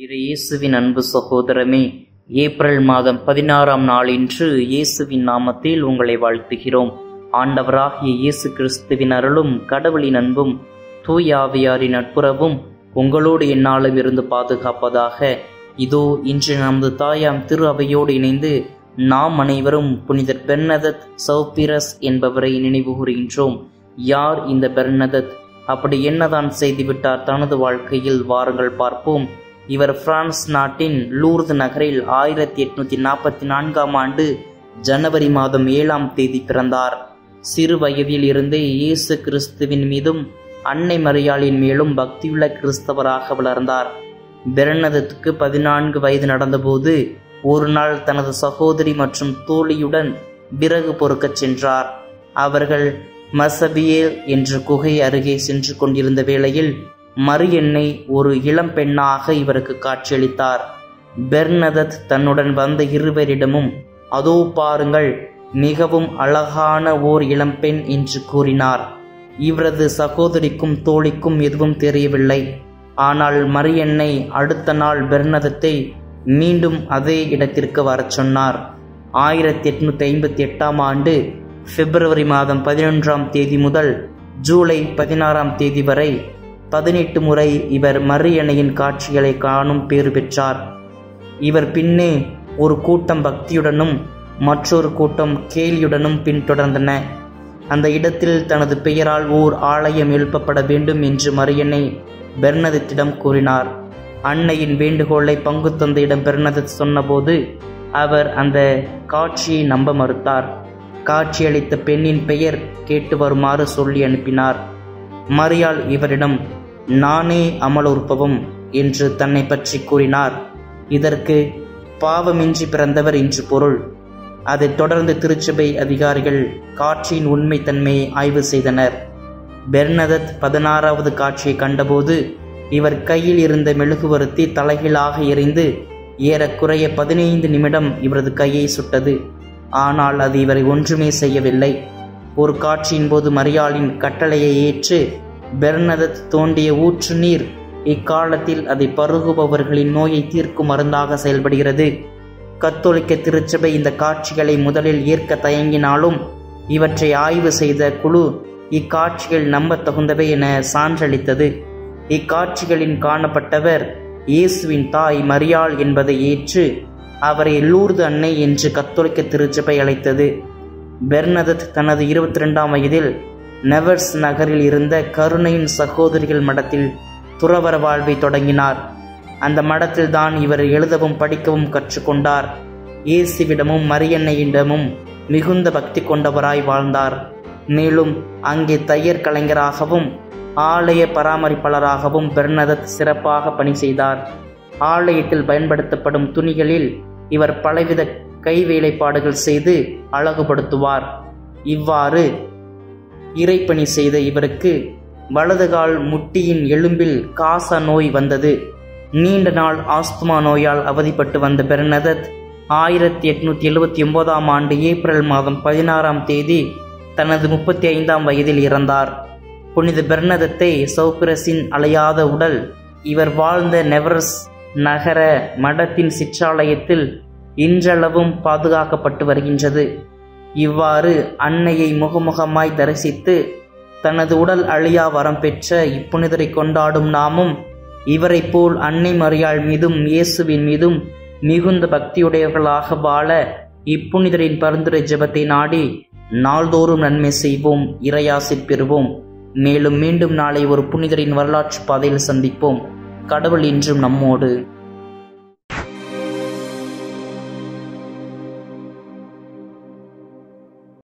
இயேசுவின் அன்பு சகோதரமே, ஏப்ரல் மாதம் 16ஆம் நாளின்று இயேசுவின் நாமத்தில் உங்களை வாழ்த்துகிறோம். ஆண்டவராகிய இயேசு கிறிஸ்துவின் அருளும் கடவுளின் அன்பும் தூய ஆவியாரின் நட்புறவும் உங்களோடு எந்நாளும் இருந்து பாதுகாப்பதாக. இதோ இன்று நமது தாயாம் திரு அவையோடு இணைந்து நாம் அனைவரும் புனிதர் பெர்னதத் சௌபிரஸ் என்பவரை நினைவு கூறுகின்றோம். யார் இந்த பெர்னதத்? அப்படி என்னதான் செய்துவிட்டார் தனது வாழ்க்கையில்? வாருங்கள் பார்ப்போம். இவர் பிரான்ஸ் நாட்டின் லூர்து நகரில் 1844ஆம் ஆண்டு ஜனவரி மாதம் 7ஆம் தேதி பிறந்தார். சிறு வயதில் இருந்தே இயேசு கிறிஸ்துவின் மீதும் அன்னை மரியாளின் மேலும் பக்தியுள்ள கிறிஸ்தவராக வளர்ந்தார். பெர்னதத்துக்கு 14 வயது நடந்தபோது ஒரு நாள் தனது சகோதரி மற்றும் தோழியுடன் விறகு பொறுக்கச் சென்றார். அவர்கள் மசபியேல் என்ற குகை அருகே சென்று கொண்டிருந்த வேளையில் மரியன்னை ஒரு இளம் பெண்ணாக இவருக்கு காட்சியளித்தார். பெர்னதத் தன்னுடன் வந்த இருவரிடமும், அதோ பாருங்கள், மிகவும் அழகான ஓர் இளம்பெண் என்று கூறினார். இவரது சகோதரிக்கும் தோழிக்கும் எதுவும் தெரியவில்லை. ஆனால் மரியன்னை அடுத்த நாள் பெர்னதத்தை மீண்டும் அதே இடத்திற்கு வரச் சொன்னார். 1858ஆம் ஆண்டு பிப்ரவரி மாதம் 11ஆம் தேதி முதல் ஜூலை 16ஆம் தேதி வரை 18 முறை இவர் மரியன்னையின் காட்சிகளை காணும் பேறு பெற்றார். இவர் பின்னே ஒரு கூட்டம் பக்தியுடனும் மற்றொரு கூட்டம் கேலியுடனும் பின்தொடர்ந்தன. அந்த இடத்தில் தனது பெயரால் ஓர் ஆலயம் எழுப்பப்பட வேண்டும் என்று மரியன்னை பெர்னதத்திடம் கூறினார். அன்னையின் வேண்டுகோளை பங்கு தந்தையிடம் பெர்னதத் சொன்னபோது அவர் அந்த காட்சியை நம்ப மறுத்தார். காட்சியளித்த பெண்ணின் பெயர் கேட்டு வருமாறு சொல்லி அனுப்பினார். மரியாள் இவரிடம், நானே அமலோற்பவம் என்று தன்னை பற்றி கூறினார். இதற்கு பாவமின்றி பிறந்தவர் என்று பொருள். அதைத் தொடர்ந்து திருச்சபை அதிகாரிகள் காட்சியின் உண்மை தன்மையை ஆய்வு செய்தனர். பெர்னதத் 16வது காட்சியை கண்டபோது இவர் கையில் இருந்த மெழுகுவர்த்தி தலைகீழாக எரிந்து ஏறக்குறைய 15 நிமிடம் இவரது கையை சுட்டது. ஆனால் அது இவரை ஒன்றுமே செய்யவில்லை. ஒரு காட்சியின் போது மரியாளின் கட்டளையை ஏற்று பெர்னதத் தோண்டிய ஊற்று நீர் இக்காலத்தில் அதை பருகுபவர்களின் நோயை தீர்க்கும் மருந்தாக செயல்படுகிறது. கத்தோலிக்க திருச்சபை இந்த காட்சிகளை முதலில் ஏற்க தயங்கினாலும் இவற்றை ஆய்வு செய்த குழு இக்காட்சிகள் நம்ப தகுந்தவை என சான்றளித்தது. இக்காட்சிகளின் காணப்பட்டவர் இயேசுவின் தாய் மரியாள் என்பதை ஏற்று அவரை லூர்து அன்னை என்று கத்தோலிக்க திருச்சபை அழைத்தது. பெர்னதத் தனது 22ஆம் வயதில் நெவர்ஸ் நகரில் இருந்த கருணையின் சகோதரிகள் மடத்தில் துறவற வாழ்வை தொடங்கினார். அந்த மடத்தில் தான் இவர் எழுதவும் படிக்கவும் கற்றுக்கொண்டார். இயேசுவிடமும் மரியன்னையிடமும் மிகுந்த பக்தி கொண்டவராய் வாழ்ந்தார். மேலும் அங்கே தையர் கலைஞராகவும் ஆலய பராமரிப்பாளராகவும் பெர்னதத் சிறப்பாக பணி செய்தார். ஆலயத்தில் பயன்படுத்தப்படும் துணிகளில் இவர் பலவித கைவேலைப்பாடுகள் செய்து அழகுபடுத்துவார். இவ்வாறு இறைப்பணி செய்த இவருக்கு வலதுகால் முட்டியின் எலும்பில் காச நோய் வந்தது. நீண்ட நாள் ஆஸ்துமா நோயால் அவதிப்பட்டு வந்த பெர்னதத் 1879ஆம் ஆண்டு ஏப்ரல் மாதம் 16ஆம் தேதி தனது 35ஆம் வயதில் இறந்தார். புனித பெர்னதத்தை சௌபிரஸின் அலையாத உடல் இவர் வாழ்ந்த நெவர்ஸ் நகர மடத்தின் சிற்றாலயத்தில் இன்றளவும் பாதுகாக்கப்பட்டு வருகின்றது. இவ்வாறு அன்னையை முகமுகமாய் தரிசித்து தனது உடல் அழியா வரம் பெற்ற இப்புனிதரை கொண்டாடும் நாமும் இவரை போல் அன்னை மரியாள் மீதும் இயேசுவின் மீதும் மிகுந்த பக்தியுடையவர்களாக வாழ இப்புனிதரின் பரிந்துரை ஜெபத்தை நாடி நாள்தோறும் நன்மை செய்வோம், இறையாசிர் பெறுவோம். மேலும் மீண்டும் நாளை ஒரு புனிதரின் வரலாற்று பாதையில் சந்திப்போம். கடவுள் இன்றும் நம்மோடு.